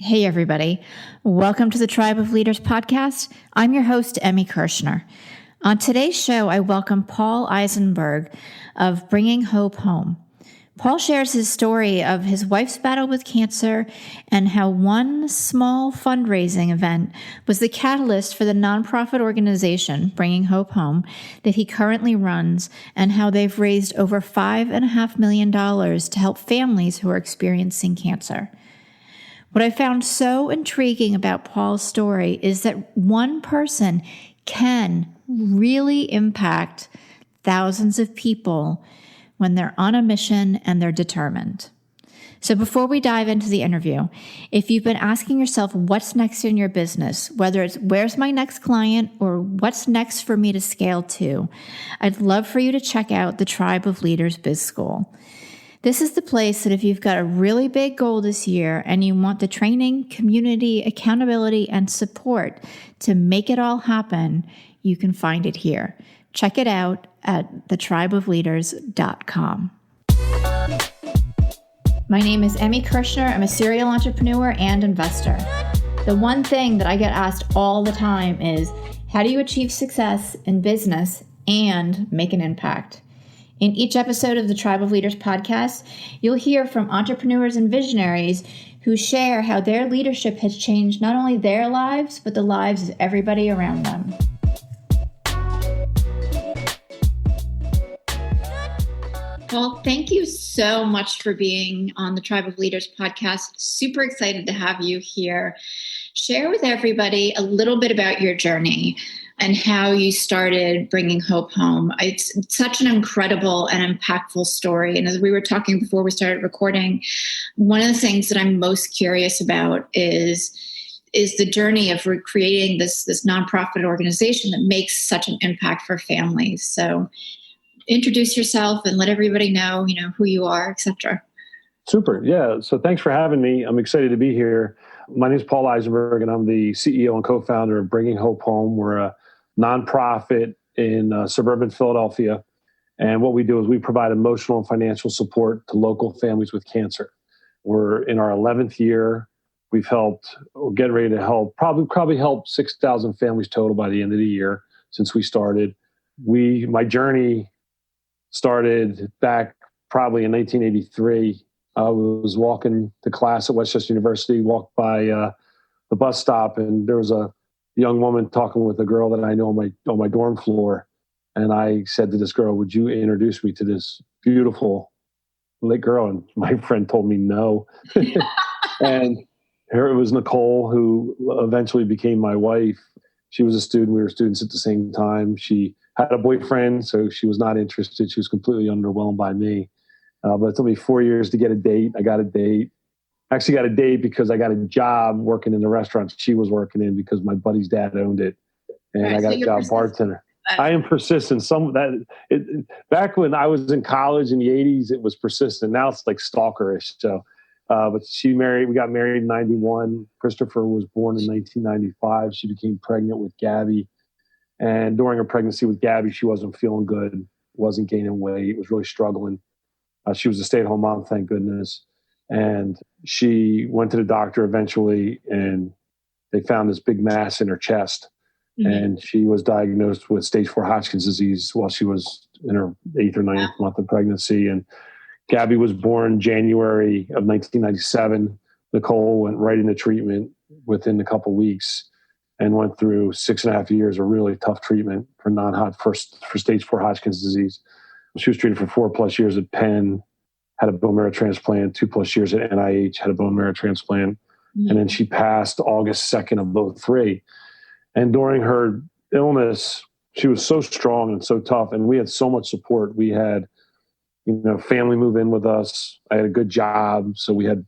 Hey, everybody. Welcome to the Tribe of Leaders podcast. I'm your host, Emmy Kirshner. On today's show, I welcome Paul Isenberg of Bringing Hope Home. Paul shares his story of his wife's battle with cancer and how one small fundraising event was the catalyst for the nonprofit organization, Bringing Hope Home, that he currently runs, and how they've raised over $5.5 million to help families who are experiencing cancer. What I found so intriguing about Paul's story is that one person can really impact thousands of people when they're on a mission and they're determined. So before we dive into the interview, if you've been asking yourself what's next in your business, whether it's where's my next client or what's next for me to scale to, I'd love for you to check out the Tribe of Leaders Biz School. This is the place that if you've got a really big goal this year and you want the training, community, accountability, and support to make it all happen, you can find it here. Check it out at thetribeofleaders.com. My name is Emmy Kirshner. I'm a serial entrepreneur and investor. The one thing that I get asked all the time is, how do you achieve success in business and make an impact? In each episode of the Tribe of Leaders podcast, you'll hear from entrepreneurs and visionaries who share how their leadership has changed not only their lives, but the lives of everybody around them. Paul, thank you so much for being on the Tribe of Leaders podcast. Super excited to have you here. Share with everybody a little bit about your journey and how you started Bringing Hope Home. It's such an incredible and impactful story. And as we were talking before we started recording, one of the things that I'm most curious about is the journey of creating this nonprofit organization that makes such an impact for families. So introduce yourself and let everybody know, who you are, etc. Super. Yeah. So thanks for having me. I'm excited to be here. My name is Paul Isenberg, and I'm the CEO and co-founder of Bringing Hope Home. We're a nonprofit in suburban Philadelphia. And what we do is we provide emotional and financial support to local families with cancer. We're in our 11th year. We're getting ready to help, probably help 6,000 families total by the end of the year since we started. My journey started back probably in 1983. I was walking to class at Westchester University, walked by the bus stop, and there was a young woman talking with a girl that I know on my dorm floor. And I said to this girl, "Would you introduce me to this beautiful lit girl?" And my friend told me no. And here it was Nicole, who eventually became my wife. She was a student. We were students at the same time. She had a boyfriend, so she was not interested. She was completely underwhelmed by me. But it took me 4 years to get a date. I got a date. I actually got a date because I got a job working in the restaurant she was working in because my buddy's dad owned it. And right, I got a job bartender. I am persistent. Back when I was in college in the 80s, it was persistent. Now it's like stalkerish. So, but we got married in 91. Christopher was born in 1995. She became pregnant with Gabby. And during her pregnancy with Gabby, she wasn't feeling good, wasn't gaining weight, was really struggling. She was a stay-at-home mom, thank goodness. And she went to the doctor eventually, and they found this big mass in her chest. Mm-hmm. And she was diagnosed with stage 4 Hodgkin's disease while she was in her 8th or 9th month of pregnancy. And Gabby was born January of 1997. Nicole went right into treatment within a couple weeks and went through 6.5 years of really tough treatment for stage 4 Hodgkin's disease. She was treated for 4+ years at Penn, had a bone marrow transplant, 2+ years at NIH, had a bone marrow transplant. Mm-hmm. And then she passed August 2nd of 2003. And during her illness, she was so strong and so tough. And we had so much support. We had, family move in with us. I had a good job. So we had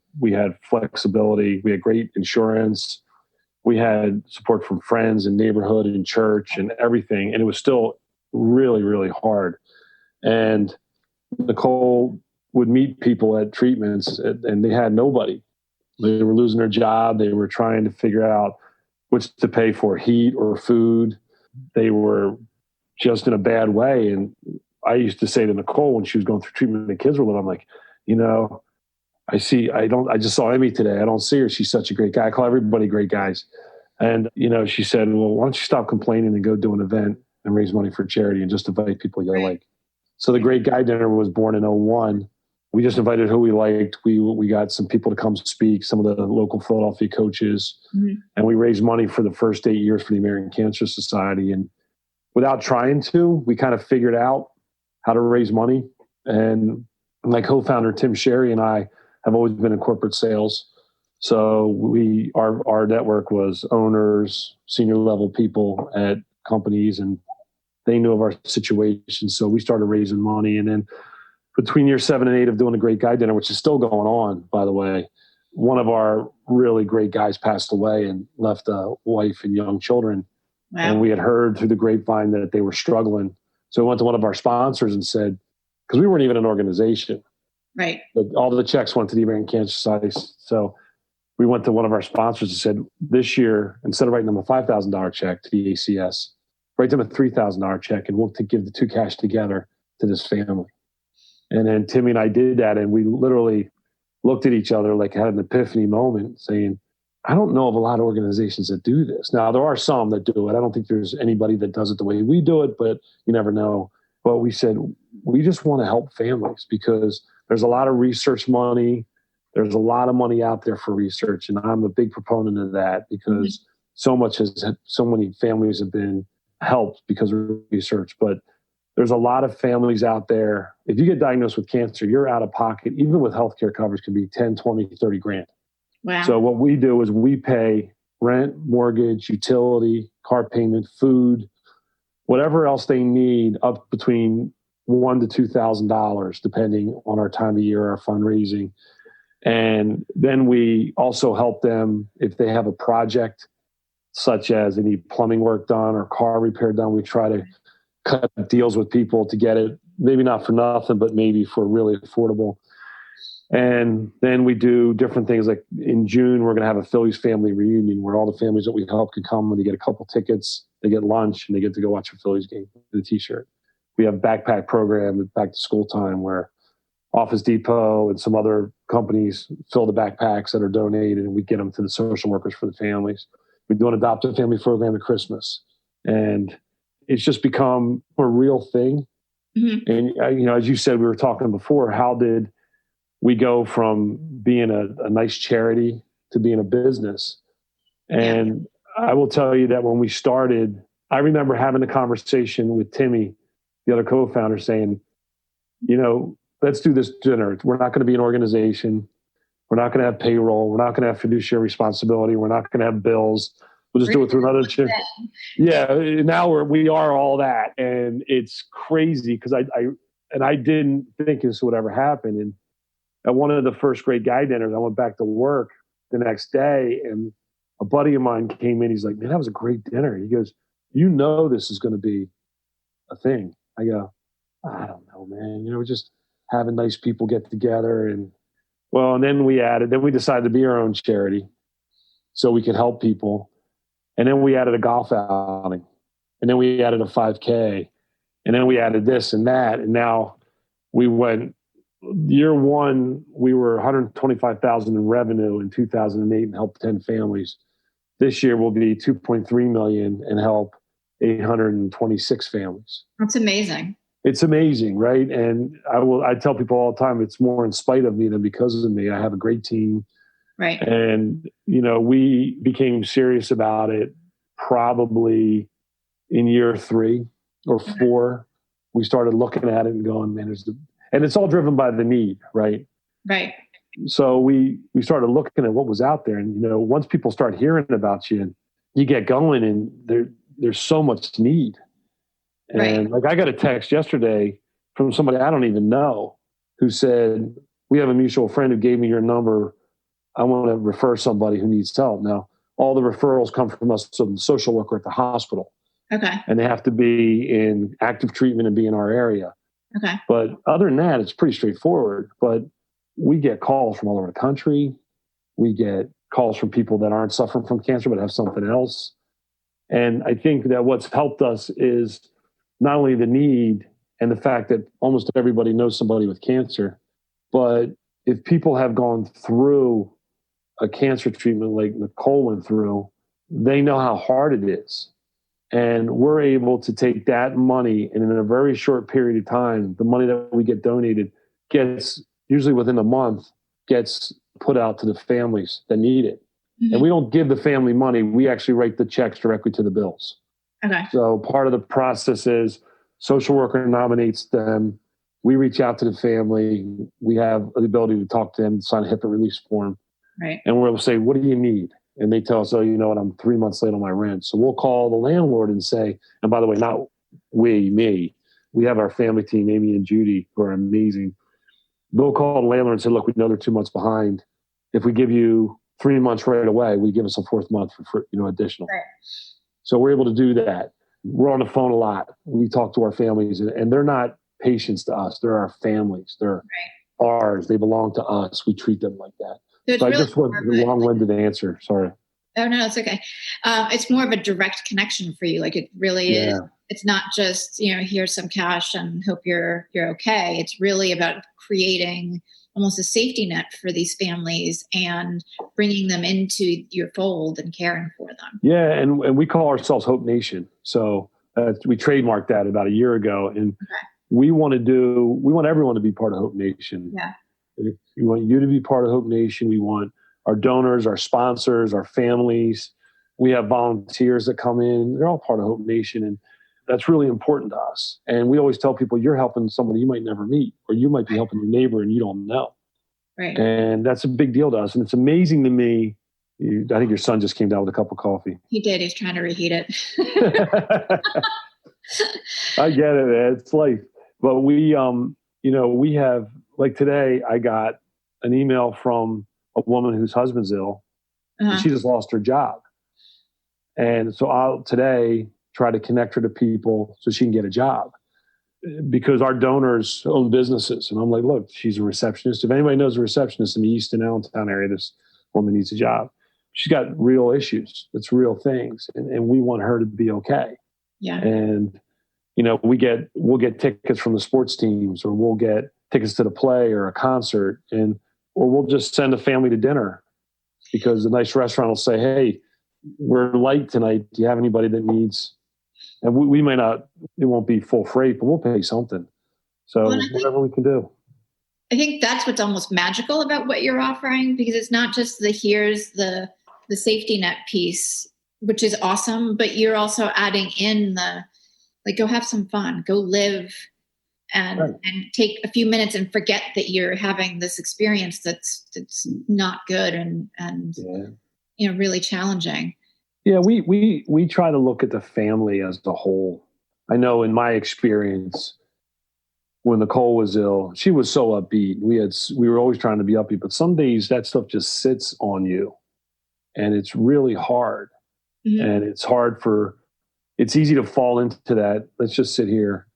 flexibility. We had great insurance. We had support from friends and neighborhood and church and everything. And it was still really, really hard. And Nicole would meet people at treatments and they had nobody. They were losing their job. They were trying to figure out which to pay for, heat or food. They were just in a bad way. And I used to say to Nicole when she was going through treatment and the kids were little, I'm like, I just saw Emmy today. I don't see her. She's such a great guy. I call everybody great guys. And, she said, well, why don't you stop complaining and go do an event and raise money for charity and just invite people you like. So the Great Guy Dinner was born in '01. We just invited who we liked. We got some people to come speak, some of the local Philadelphia coaches, and we raised money for the first 8 years for the American Cancer Society. And without trying to, we kind of figured out how to raise money. And my co-founder, Tim Sherry, and I have always been in corporate sales. So our network was owners, senior level people at companies, and they knew of our situation. So we started raising money. And then between year 7 and 8 of doing the Great Guy Dinner, which is still going on, by the way, one of our really great guys passed away and left a wife and young children. Wow. And we had heard through the grapevine that they were struggling. So we went to one of our sponsors and said, because we weren't even an organization. Right. But all the checks went to the American Cancer Society. So we went to one of our sponsors and said, this year, instead of writing them a $5,000 check to the ACS, write them a $3,000 check, and we'll give the two cash together to this family. And then Timmy and I did that, and we literally looked at each other like had an epiphany moment saying, I don't know of a lot of organizations that do this. Now, there are some that do it. I don't think there's anybody that does it the way we do it, but you never know. But we said, we just want to help families because there's a lot of research money. There's a lot of money out there for research. And I'm a big proponent of that because so many families have been helped because of research. But there's a lot of families out there. If you get diagnosed with cancer, you're out of pocket, even with healthcare coverage, can be 10, 20, 30 grand. Wow. So what we do is we pay rent, mortgage, utility, car payment, food, whatever else they need, up between $1,000 to $2,000, depending on our time of year, our fundraising. And then we also help them if they have a project, such as they need plumbing work done or car repair done. We try to cut deals with people to get it, maybe not for nothing, but maybe for really affordable. And then we do different things. Like in June, we're going to have a Phillies family reunion where all the families that we help can come and they get a couple tickets, they get lunch, and they get to go watch a Phillies game with a t-shirt. We have a backpack program at back to school time where Office Depot and some other companies fill the backpacks that are donated, and we get them to the social workers for the families. We do an adoptive family program at Christmas, and it's just become a real thing. And as you said, we were talking before, how did we go from being a nice charity to being a business? And I will tell you that when we started, I remember having a conversation with Timmy, the other co-founder, saying, let's do this dinner. We're not going to be an organization. We're not going to have payroll. We're not going to have fiduciary responsibility. We're not going to have bills. We'll just do it through another check. Yeah. Now we are all that. And it's crazy because I didn't think this would ever happen. And at one of the first Great Guy Dinners, I went back to work the next day, and a buddy of mine came in. He's like, man, that was a great dinner. He goes, this is going to be a thing. I go, I don't know, man. We're just having nice people get together. And then we decided to be our own charity so we could help people. And then we added a golf outing. And then we added a 5K. And then we added this and that. And now we went, year one, we were 125,000 in revenue in 2008 and helped 10 families. This year will be 2.3 million and help 826 families. That's amazing. It's amazing, right? And I tell people all the time, it's more in spite of me than because of me. I have a great team. Right. And, we became serious about it probably in year 3 or 4. We started looking at it and going, man, and it's all driven by the need, right? Right. So we started looking at what was out there. And, once people start hearing about you, you get going, and there's so much need. And like I got a text yesterday from somebody I don't even know who said, we have a mutual friend who gave me your number. I want to refer somebody who needs help. Now, all the referrals come from us, so the social worker at the hospital. Okay. And they have to be in active treatment and be in our area. Okay. But other than that, it's pretty straightforward. But we get calls from all over the country. We get calls from people that aren't suffering from cancer but have something else. And I think that what's helped us is not only the need and the fact that almost everybody knows somebody with cancer, but if people have gone through a cancer treatment like Nicole went through, they know how hard it is. And we're able to take that money, and in a very short period of time, the money that we get donated gets, usually within a month, gets put out to the families that need it. Mm-hmm. And we don't give the family money. We actually write the checks directly to the bills. Okay. So part of the process is social worker nominates them. We reach out to the family. We have the ability to talk to them, sign a HIPAA release form. Right. And we're able to say, what do you need? And they tell us, oh, you know what, I'm 3 months late on my rent. So we'll call the landlord and say, and by the way, not me. We have our family team, Amy and Judy, who are amazing. They'll call the landlord and say, look, we know they're 2 months behind. If we give you 3 months right away, we give us a fourth month for additional. Right. So we're able to do that. We're on the phone a lot. We talk to our families, and they're not patients to us. They're our families. They're ours. They belong to us. We treat them like that. So I just want a long-winded answer. Sorry. Oh, no, it's okay. It's more of a direct connection for you. Like it really is. It's not just, here's some cash and hope you're okay. It's really about creating almost a safety net for these families and bringing them into your fold and caring for them. Yeah, and we call ourselves Hope Nation. So we trademarked that about a year ago, and we want everyone to be part of Hope Nation. Yeah. We want you to be part of Hope Nation. We want our donors, our sponsors, our families. We have volunteers that come in. They're all part of Hope Nation, and that's really important to us. And we always tell people, you're helping somebody you might never meet, or you might be helping your neighbor and you don't know. Right. And that's a big deal to us. And it's amazing to me. I think your son just came down with a cup of coffee. He did. He's trying to reheat it. I get it, man. It's life. But we have, like today, I got an email from a woman whose husband's ill. And she just lost her job. And so I'll today try to connect her to people so she can get a job, because our donors own businesses. And I'm like, look, she's a receptionist. If anybody knows a receptionist in the East and Allentown area, this woman needs a job. She's got real issues. It's real things. And we want her to be okay. Yeah. And, we'll get tickets from the sports teams, or we'll get tickets to the play or a concert, or we'll just send a family to dinner, because a nice restaurant will say, hey, we're light tonight. Do you have anybody that needs? And we may not, it won't be full freight, but we'll pay something. So whatever we can do. I think that's what's almost magical about what you're offering, because it's not just here's the safety net piece, which is awesome, but you're also adding in go have some fun, go live and take a few minutes and forget that you're having this experience that's not good and really challenging. Yeah, we try to look at the family as a whole. I know in my experience, when Nicole was ill, she was so upbeat. We were always trying to be upbeat, but some days that stuff just sits on you, and it's really hard. Mm-hmm. And it's easy to fall into that. Let's just sit here.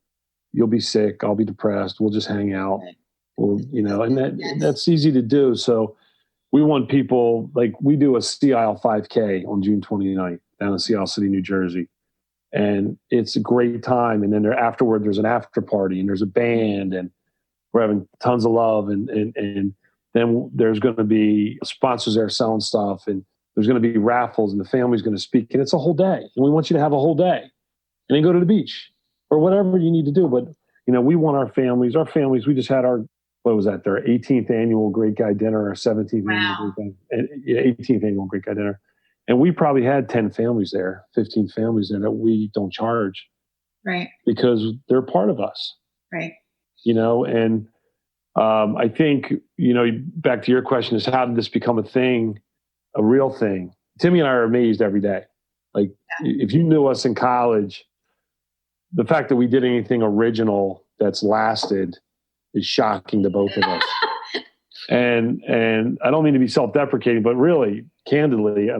You'll be sick. I'll be depressed. We'll just hang out. That's easy to do. So we want people, like we do a Sea Isle 5K on June 29th down in Sea Isle City, New Jersey. And it's a great time. And then afterward, there's an after party and there's a band and we're having tons of love. And then there's going to be sponsors there selling stuff, and there's going to be raffles, and the family's going to speak. And it's a whole day. And we want you to have a whole day and then go to the beach or whatever you need to do. But, we want our families, we just had their 18th annual Great Guy Dinner, or 17th annual Great Guy, 18th annual Great Guy Dinner. And we probably had 10 families there, 15 families there that we don't charge. Right. Because they're part of us. Right. And I think, back to your question is, how did this become a thing, a real thing? Timmy and I are amazed every day. Like, if you knew us in college, the fact that we did anything original that's lasted is shocking to both of us. And I don't mean to be self-deprecating, but really, candidly,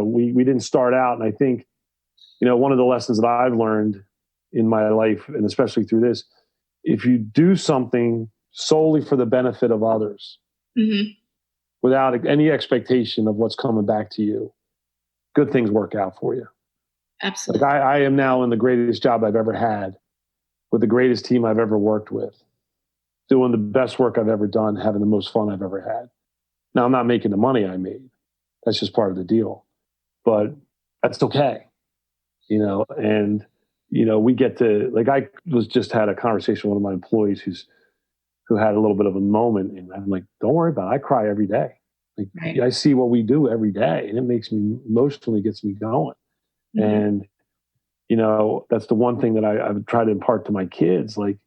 we didn't start out. And I think, one of the lessons that I've learned in my life, and especially through this, if you do something solely for the benefit of others, mm-hmm. without any expectation of what's coming back to you, good things work out for you. Absolutely. Like I am now in the greatest job I've ever had, with the greatest team I've ever worked with. doing the best work I've ever done, having the most fun I've ever had. Now, I'm not making the money I made. That's just part of the deal. But that's okay, and, we get to, like, I was just had a conversation with one of my employees who had a little bit of a moment. And I'm like, don't worry about it. I cry every day. Like, Right. I see what we do every day, and it makes me emotionally, gets me going. Mm-hmm. And, that's the one thing that I've tried to impart to my kids. Like,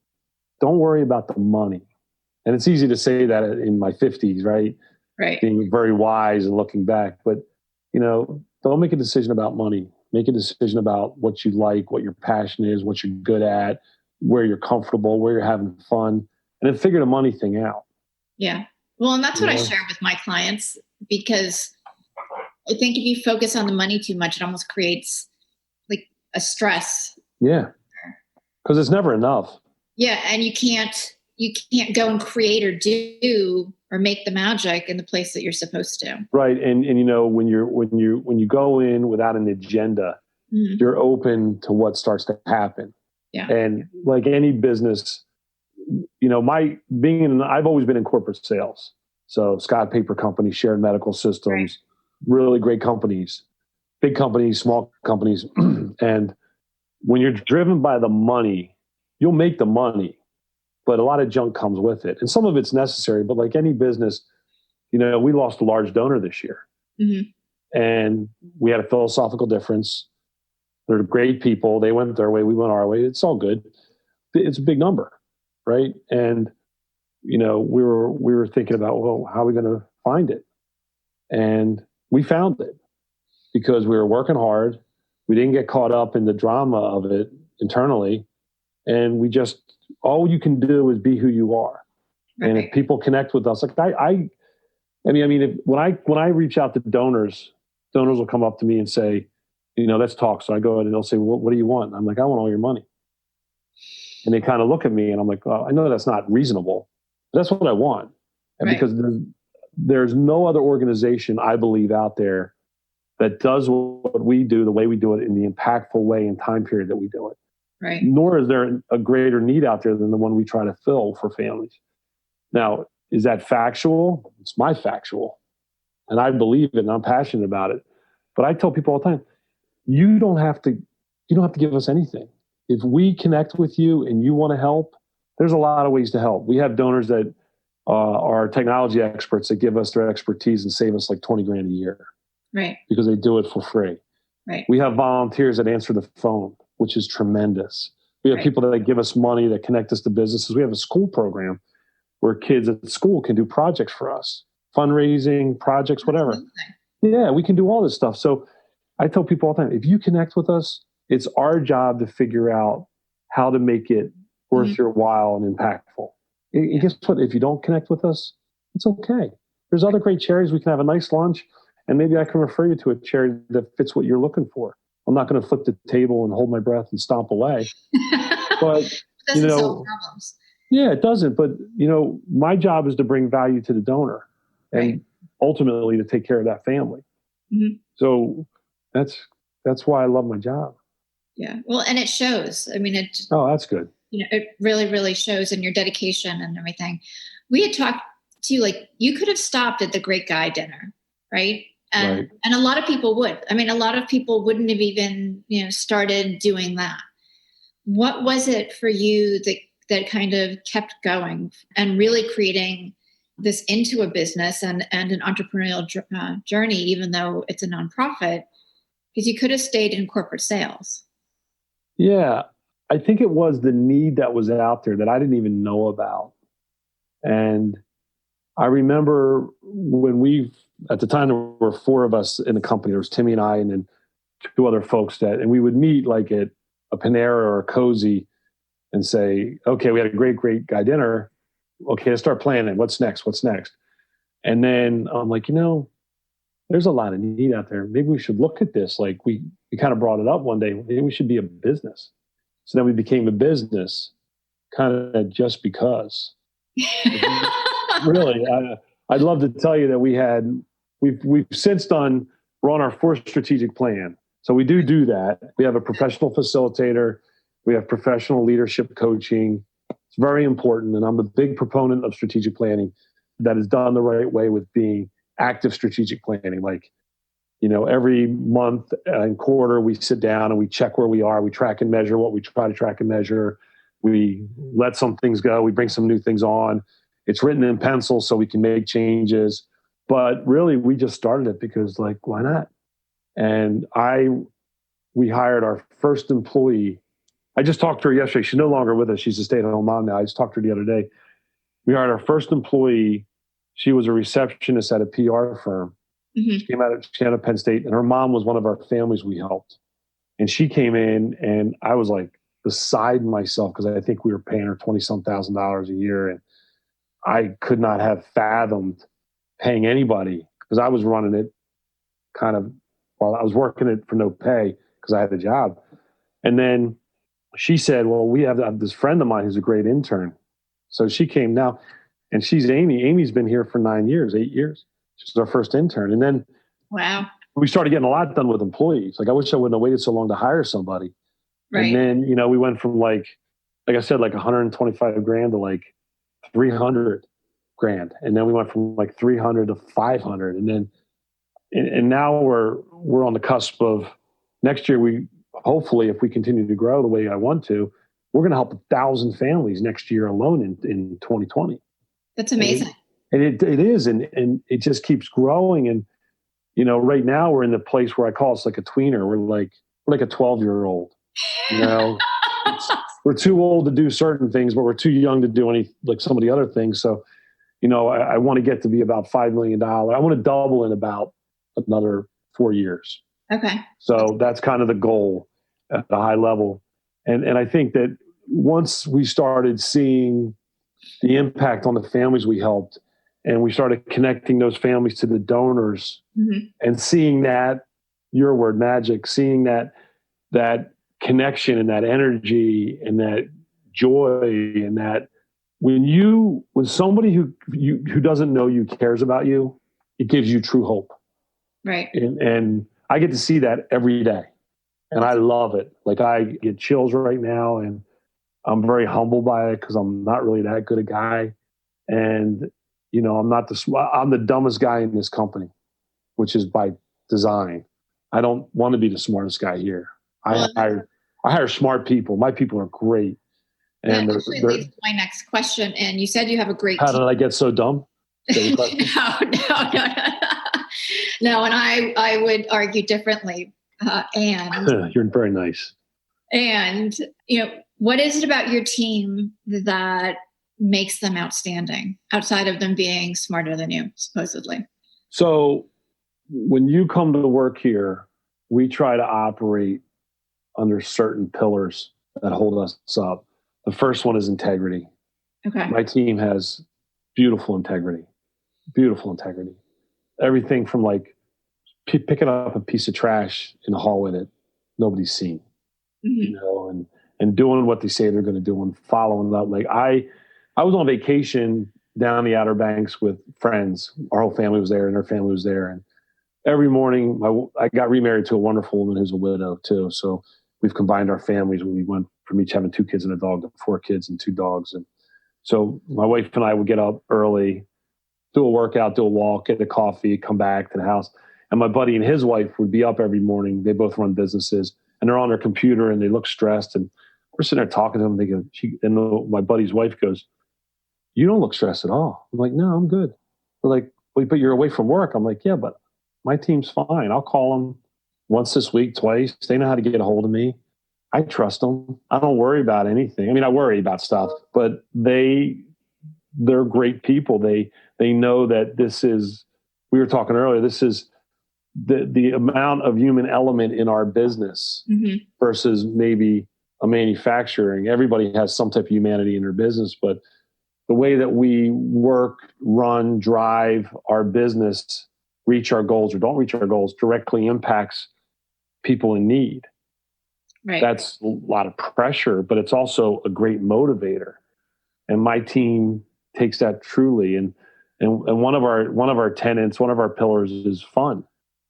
don't worry about the money. And it's easy to say that in my 50s, right? Right. Being very wise and looking back. But, don't make a decision about money. Make a decision about what you like, what your passion is, what you're good at, where you're comfortable, where you're having fun, and then figure the money thing out. Yeah. Well, and that's what I share with my clients, because I think if you focus on the money too much, it almost creates like a stress. Yeah. Because it's never enough. Yeah. And you can't go and create or do or make the magic in the place that you're supposed to. Right. And when you go in without an agenda, mm-hmm. you're open to what starts to happen. Yeah. And like any business, I've always been in corporate sales. So Scott Paper Company, Shared Medical Systems, really great companies, big companies, small companies. And when you're driven by the money, you'll make the money, but a lot of junk comes with it. And some of it's necessary, but like any business, we lost a large donor this year. Mm-hmm. And we had a philosophical difference. They're great people. They went their way. We went our way. It's all good. It's a big number. Right. And, we were thinking about, well, how are we going to find it? And we found it because we were working hard. We didn't get caught up in the drama of it internally. And we just, all you can do is be who you are. Right. And if people connect with us, like when I reach out to donors will come up to me and say, let's talk. So I go in and they'll say, well, what do you want? And I'm like, I want all your money. And they kind of look at me and I'm like, well, I know that's not reasonable, but that's what I want. And because there's no other organization, I believe, out there that does what we do, the way we do it, in the impactful way and time period that we do it. Right. Nor is there a greater need out there than the one we try to fill for families. Now, is that factual? It's my factual. And I believe it and I'm passionate about it. But I tell people all the time, you don't have to give us anything. If we connect with you and you want to help, there's a lot of ways to help. We have donors that are technology experts that give us their expertise and save us like $20,000 a year. Right. Because they do it for free. Right. We have volunteers that answer the phone, which is tremendous. We have people that give us money, that connect us to businesses. We have a school program where kids at school can do projects for us, fundraising, projects, whatever. Yeah, we can do all this stuff. So I tell people all the time, if you connect with us, it's our job to figure out how to make it worth mm-hmm. your while and impactful. And guess what? If you don't connect with us, it's okay. There's other great charities. We can have a nice lunch, and maybe I can refer you to a charity that fits what you're looking for. I'm not going to flip the table and hold my breath and stomp away. But doesn't solve problems. Yeah, it doesn't. But my job is to bring value to the donor, and ultimately to take care of that family. Mm-hmm. So that's why I love my job. Yeah. Well, and it shows. I mean, Oh, that's good. It really, really shows in your dedication and everything. We had talked to you, like, you could have stopped at the Great Guy dinner, right? And a lot of people would. I mean, a lot of people wouldn't have even, started doing that. What was it for you that kind of kept going and really creating this into a business and an entrepreneurial journey, even though it's a nonprofit? Because you could have stayed in corporate sales. Yeah, I think it was the need that was out there that I didn't even know about. And I remember when at the time, there were 4 of us in the company. There was Timmy and I and then 2 other folks and we would meet like at a Panera or a Cozy and say, okay, we had a great guy dinner. Okay, let's start planning. What's next? And then I'm like, there's a lot of need out there. Maybe we should look at this. Like we kind of brought it up one day. Maybe we should be a business. So then we became a business kind of just because. Really, I'd love to tell you that we've since done, we're on our 4th strategic plan. So we do that. We have a professional facilitator. We have professional leadership coaching. It's very important. And I'm a big proponent of strategic planning that is done the right way with being active strategic planning. Like, every month and quarter, we sit down and we check where we are. We track and measure what we try to track and measure. We let some things go. We bring some new things on. It's written in pencil so we can make changes. But really, we just started it because, like, why not? And we hired our first employee. I just talked to her yesterday. She's no longer with us. She's a stay-at-home mom now. I just talked to her the other day. We hired our first employee. She was a receptionist at a PR firm. Mm-hmm. She came out of Penn State, and her mom was one of our families we helped. And she came in, and I was like beside myself because I think we were paying her $20-some thousand a year, and I could not have fathomed paying anybody because I was running it I was working it for no pay because I had a job. And then she said, well, we have this friend of mine who's a great intern. So she came now, and she's Amy. Amy's been here for 8 years. She's our first intern. And then wow, we started getting a lot done with employees. Like, I wish I wouldn't have waited so long to hire somebody. right. And then, we went from like I said, like 125 grand to like 300 grand. And then we went from like 300 to 500. And now we're on the cusp of next year. We hopefully, if we continue to grow the way I want to, we're going to help 1,000 families next year alone in 2020. That's amazing. And it is, and it just keeps growing. And right now we're in the place where I call us like a tweener. We're like a 12-year-old. We're too old to do certain things, but we're too young to do some of the other things. So, I want to get to be about $5 million. I want to double in about another 4 years. Okay. So that's kind of the goal at a high level. And I think that once we started seeing the impact on the families we helped, and we started connecting those families to the donors, mm-hmm. and seeing that, your word, magic, seeing that connection and that energy and that joy, and that when somebody who doesn't know you cares about you, it gives you true hope. Right. And I get to see that every day, and I love it. Like, I get chills right now, and I'm very humbled by it because I'm not really that good a guy. And, I'm the dumbest guy in this company, which is by design. I don't want to be the smartest guy here. I hire smart people. My people are great. And that actually leads to my next question. And you said you have a great How team. did I get so dumb? No. No, and I would argue differently. And you're very nice. And, what is it about your team that makes them outstanding outside of them being smarter than you, supposedly? So when you come to work here, we try to operate under certain pillars that hold us up. The first one is integrity. Okay. My team has beautiful integrity. Everything from like picking up a piece of trash in the hallway that nobody's seen, mm-hmm. And doing what they say they're going to do and following up. Like I was on vacation down the Outer Banks with friends. Our whole family was there, and their family was there. And every morning, I got remarried to a wonderful woman who's a widow too. So we've combined our families. We went from each having 2 kids and a dog to 4 kids and 2 dogs. And so my wife and I would get up early, do a workout, do a walk, get a coffee, come back to the house. And my buddy and his wife would be up every morning. They both run businesses, and they're on their computer, and they look stressed. And we're sitting there talking to them. They go, my buddy's wife goes, "You don't look stressed at all." I'm like, "No, I'm good." They're like, "Well, but you're away from work." I'm like, "Yeah, but my team's fine. I'll call them once this week, twice. They know how to get a hold of me. I trust them. I don't worry about anything. I mean, I worry about stuff, but they're great people. They know that this is, we were talking earlier, this is the amount of human element in our business mm-hmm. versus maybe a manufacturing. Everybody has some type of humanity in their business, but the way that we work, run, drive our business, reach our goals or don't reach our goals directly impacts people in need. Right. That's a lot of pressure, but it's also a great motivator. And my team takes that truly. And one of our tenets, one of our pillars is fun.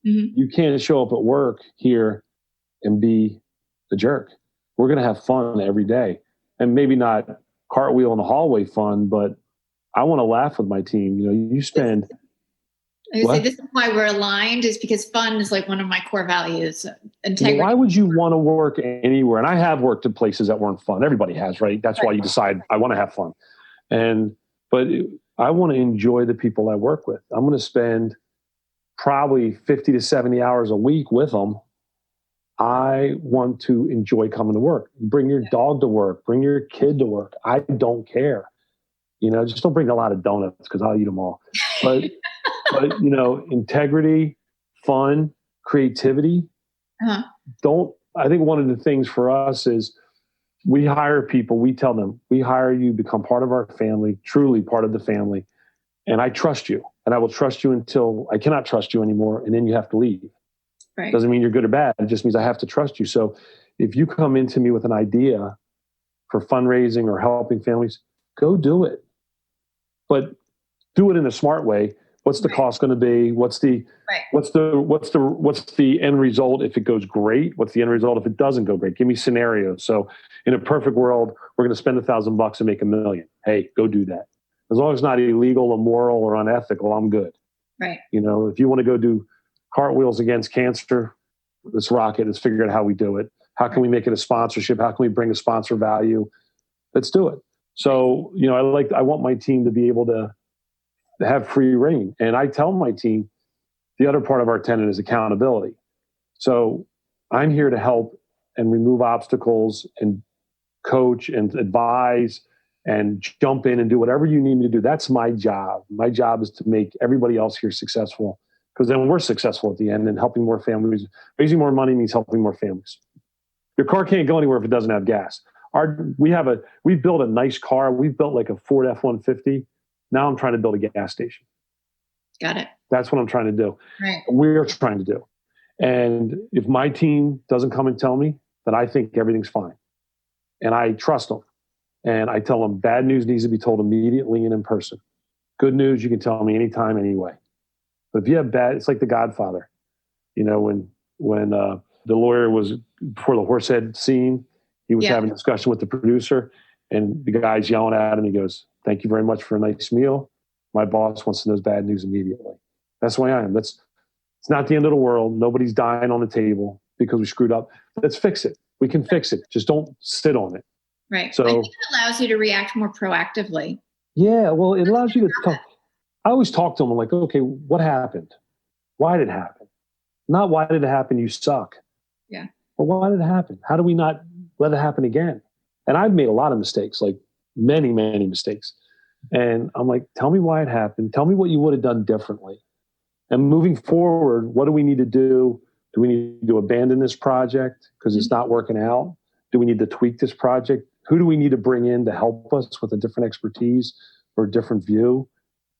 Mm-hmm. You can't show up at work here and be a jerk. We're going to have fun every day, and maybe not cartwheel in the hallway fun, but I want to laugh with my team. You spend. I would say this is why we're aligned, is because fun is like one of my core values. Integrity. Why would you want to work anywhere? And I have worked in places that weren't fun. Everybody has, right? That's why you decide I want to have fun. But I want to enjoy the people I work with. I'm going to spend probably 50 to 70 hours a week with them. I want to enjoy coming to work. Bring your dog to work. Bring your kid to work. I don't care. Just don't bring a lot of donuts because I'll eat them all. But integrity, fun, creativity. Uh-huh. I think one of the things for us is we hire people, we tell them, we hire you, become part of our family, truly part of the family. And I trust you. And I will trust you until I cannot trust you anymore. And then you have to leave. Right. Doesn't mean you're good or bad. It just means I have to trust you. So if you come into me with an idea for fundraising or helping families, go do it. But do it in a smart way. What's the cost going to be? What's the end result if it goes great? What's the end result if it doesn't go great? Give me scenarios. So in a perfect world, we're going to spend $1,000 and make $1 million. Hey, go do that. As long as it's not illegal, immoral, or unethical, I'm good. Right. If you want to go do cartwheels against cancer, let's rock it. Let's figure out how we do it. How can we make it a sponsorship? How can we bring a sponsor value? Let's do it. So, I want my team to be able to have free reign. And I tell my team, the other part of our tenet is accountability. So I'm here to help and remove obstacles and coach and advise and jump in and do whatever you need me to do. That's my job. My job is to make everybody else here successful, because then we're successful at the end, and helping more families. Raising more money means helping more families. Your car can't go anywhere if it doesn't have gas. We've built a nice car. We've built like a Ford F-150. Now I'm trying to build a gas station. Got it. That's what I'm trying to do. Right. We're trying to do. And if my team doesn't come and tell me, then I think everything's fine. And I trust them. And I tell them bad news needs to be told immediately and in person. Good news, you can tell me anytime, anyway. But if you have bad, it's like The Godfather. When the lawyer was, before the horsehead scene, he was having a discussion with the producer, and the guy's yelling at him. He goes, "Thank you very much for a nice meal. My boss wants to know bad news immediately." That's the way I am. It's not the end of the world. Nobody's dying on the table because we screwed up. Let's fix it. We can fix it. Just don't sit on it. Right. So I think it allows you to react more proactively. Yeah. Well, it allows you to talk. I always talk to them like, okay, what happened? Why did it happen? Not why did it happen? You suck. Yeah. Well, why did it happen? How do we not let it happen again? And I've made a lot of mistakes, like many, many mistakes. And I'm like, tell me why it happened. Tell me what you would have done differently. And moving forward, what do we need to do? Do we need to abandon this project because it's not working out? Do we need to tweak this project? Who do we need to bring in to help us with a different expertise or a different view?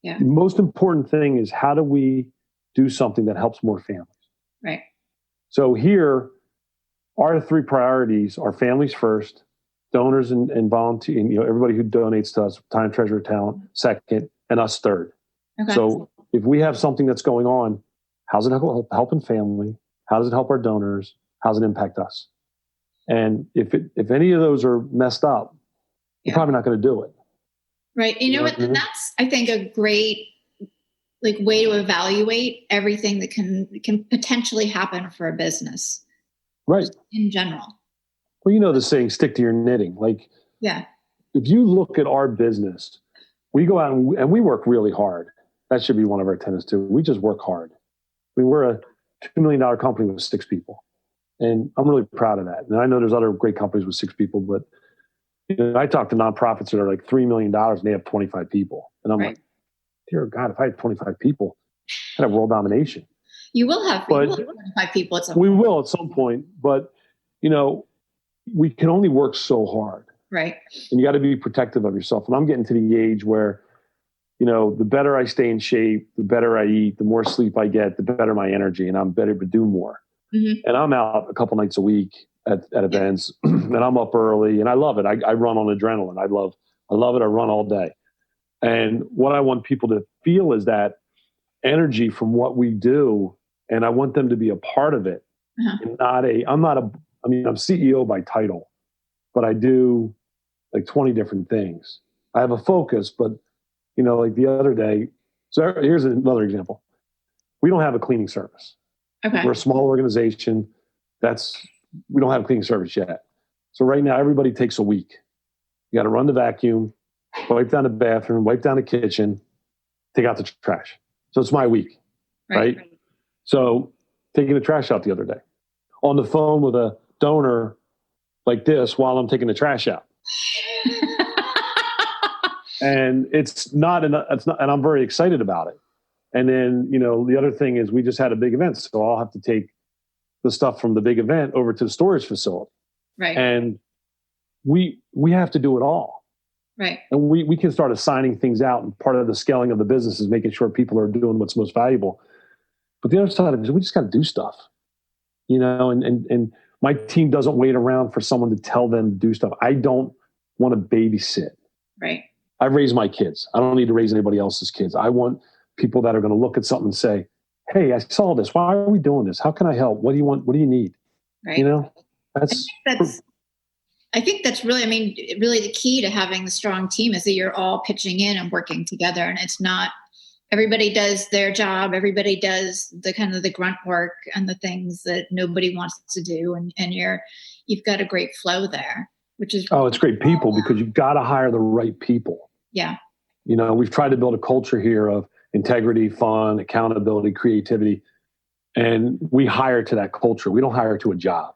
Yeah. The most important thing is, how do we do something that helps more families? Right. So here, our three priorities are families first, donors and volunteer, everybody who donates to us, time, treasure, talent, second, and us third. Okay. So if we have something that's going on, how's it helping family? How does it help our donors? How does it impact us? And if any of those are messed up, you're probably not going to do it. Right. You know what? And that's, I think, a great way to evaluate everything that can potentially happen for a business. Right. In general. Well, the saying, stick to your knitting. Yeah. If you look at our business, we go out and we work really hard. That should be one of our tenets too. We just work hard. We're a $2 million company with 6 people. And I'm really proud of that. And I know there's other great companies with 6 people, but I talk to nonprofits that are like $3 million and they have 25 people. And I'm like, dear God, if I had 25 people, I'd have world domination. You will have 25 people at some point. We will at some point, but we can only work so hard. Right. And you got to be protective of yourself. And I'm getting to the age where, the better I stay in shape, the better I eat, the more sleep I get, the better my energy, and I'm better to do more. Mm-hmm. And I'm out a couple nights a week at events, and I'm up early, and I love it. I run on adrenaline. I love it. I run all day. And what I want people to feel is that energy from what we do, and I want them to be a part of it. Uh-huh. I'm CEO by title, but I do like 20 different things. I have a focus, but like the other day, so here's another example. We don't have a cleaning service. Okay. We're a small organization. We don't have a cleaning service yet. So right now, everybody takes a week. You got to run the vacuum, wipe down the bathroom, wipe down the kitchen, take out the trash. So it's my week, right? So taking the trash out the other day, on the phone with a donor like this while I'm taking the trash out. And and I'm very excited about it. And then, the other thing is we just had a big event. So I'll have to take the stuff from the big event over to the storage facility. Right. And we have to do it all. Right. And we can start assigning things out. And part of the scaling of the business is making sure people are doing what's most valuable. But the other side of it is we just got to do stuff, and my team doesn't wait around for someone to tell them to do stuff. I don't want to babysit. Right. I've raised my kids. I don't need to raise anybody else's kids. I want people that are going to look at something and say, hey, I saw this. Why are we doing this? How can I help? What do you want? What do you need? Right. I think that's really, really the key to having the strong team is that you're all pitching in and working together. And it's not, everybody does their job. Everybody does the kind of the grunt work and the things that nobody wants to do. And you've got a great flow there, which is. Oh, it's great people because you've got to hire the right people. Yeah. We've tried to build a culture here of integrity, fun, accountability, creativity. And we hire to that culture. We don't hire to a job.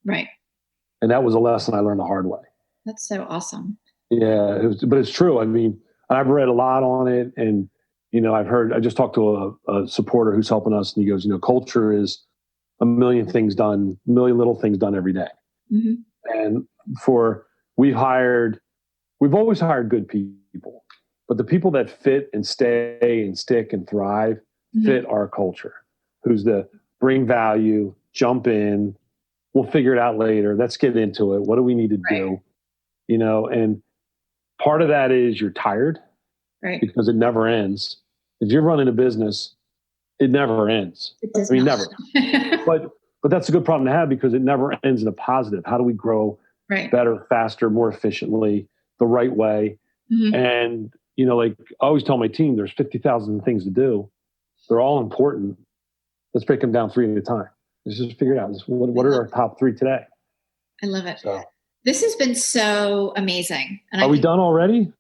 Right. And that was a lesson I learned the hard way. That's so awesome. Yeah, but it's true. I've read a lot on it. And, I just talked to a supporter who's helping us. And he goes, culture is a million little things done every day. Mm-hmm. And we've always hired good people. But the people that fit and stay and stick and thrive fit our culture. Who's the bring value, jump in, we'll figure it out later. Let's get into it. What do we need to do? And part of that is you're tired, right? Because it never ends. If you're running a business, it never ends. Never. But that's a good problem to have because it never ends in a positive. How do we grow better, faster, more efficiently, the right way? Mm-hmm. And I always tell my team, there's 50,000 things to do. They're all important. Let's break them down 3 at a time. Let's just figure it out. What are our top 3 today? I love it. So, this has been so amazing. And are we done already?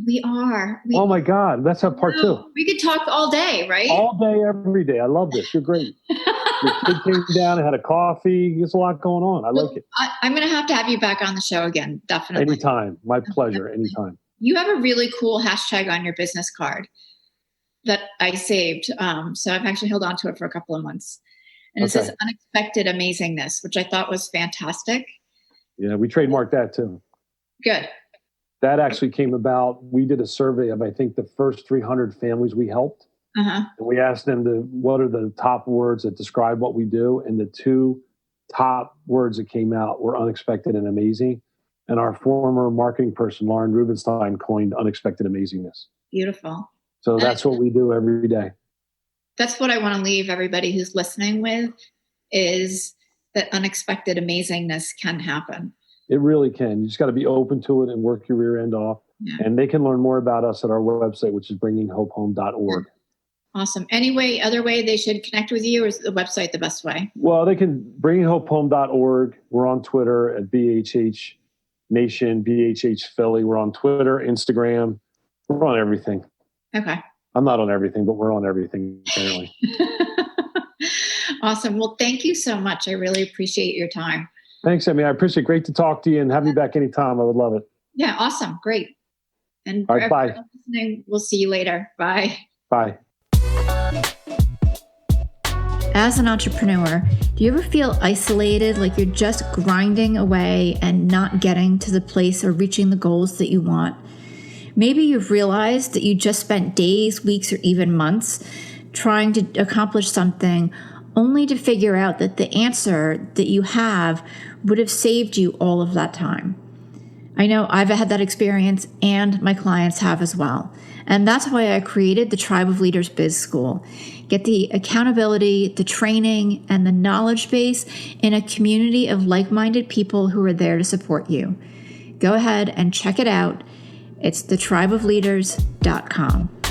We are. Oh my God. Let's have part 2. We could talk all day, right? All day, every day. I love this. You're great. Your kid came down and had a coffee. There's a lot going on. I like it. I'm going to have you back on the show again. Definitely. Anytime. My pleasure. Anytime. You have a really cool hashtag on your business card that I saved. So I've actually held on to it for a couple of months. And it says unexpected amazingness, which I thought was fantastic. Yeah, we trademarked that too. Good. That actually came about. We did a survey of, I think, the first 300 families we helped. Uh-huh. And we asked them what are the top words that describe what we do. And the 2 top words that came out were unexpected and amazing. And our former marketing person, Lauren Rubenstein, coined unexpected amazingness. Beautiful. So that's what we do every day. That's what I want to leave everybody who's listening with is that unexpected amazingness can happen. It really can. You just got to be open to it and work your rear end off. Yeah. And they can learn more about us at our website, which is bringinghopehome.org. Awesome. Other way they should connect with you, or is the website the best way? Well, they can bringinghopehome.org. We're on Twitter at BHH Nation, BHH Philly. We're on Twitter, Instagram. We're on everything. Okay. I'm not on everything, but we're on everything, apparently. Awesome. Well, thank you so much. I really appreciate your time. Thanks, Emmy. I appreciate it. Great to talk to you and have you back anytime. I would love it. Yeah, awesome. Great. And all right, bye. Listening, we'll see you later. Bye. Bye. As an entrepreneur, do you ever feel isolated, like you're just grinding away and not getting to the place or reaching the goals that you want? Maybe you've realized that you just spent days, weeks, or even months trying to accomplish something only to figure out that the answer that you have would have saved you all of that time. I know I've had that experience and my clients have as well. And that's why I created the Tribe of Leaders Biz School. Get the accountability, the training, and the knowledge base in a community of like-minded people who are there to support you. Go ahead and check it out. It's thetribeofleaders.com.